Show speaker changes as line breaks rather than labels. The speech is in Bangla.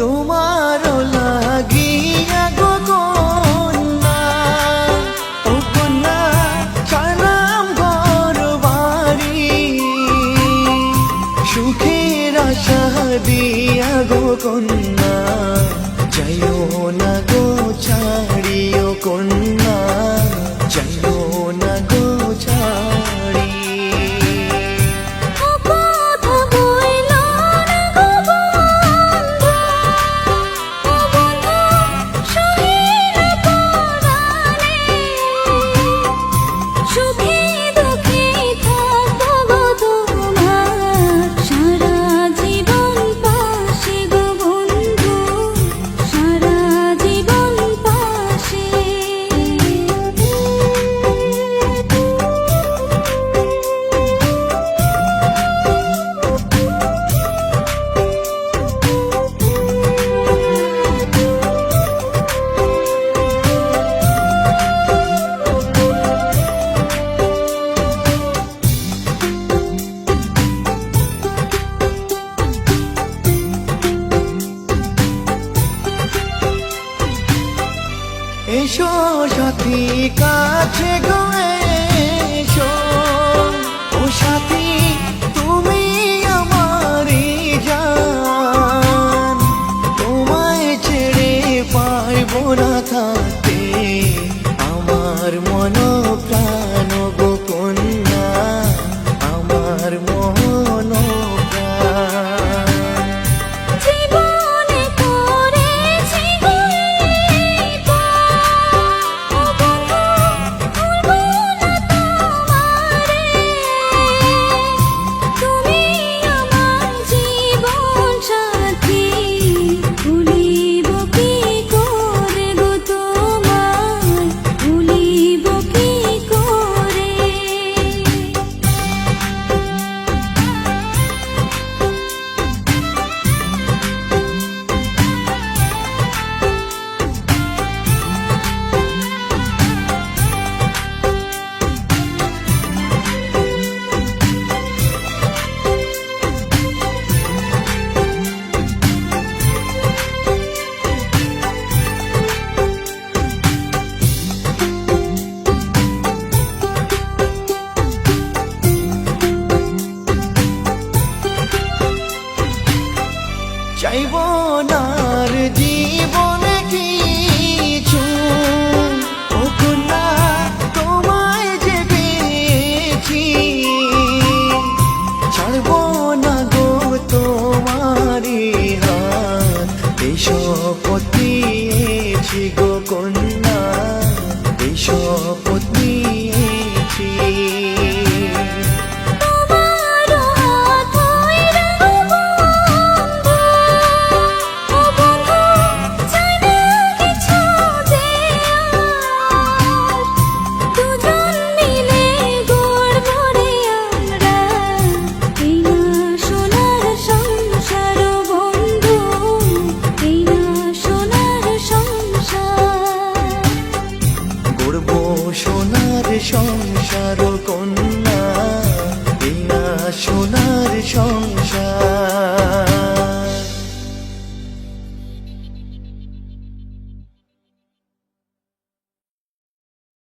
তোমার লাগিয়া গো কন্যা, ও কন্যা ছাড়লাম ঘর বাড়ি, সুখের আশা দিয়া গো কন্যা, যাইও না গো ছাড়িও কন্যা, যাইও না গো ছাড়ি। এসো সাথী কাছে গো এসো, ও সাথী তুমি আমারই জান, তোমায় ছেড়ে পারবো না থাকতে, আমার মন প্রাণ গো কন্যা, আমার মন প্রাণ। চাইব নার জীবনে কিছু, ও কন্যা তোমায় যে পেয়েছি, ছাড়ব না গো তোমারি হাত, এই শপথ নিয়েছি গো কন্যা, এই শপথ নিয়েছি। সোনার সংসার কোন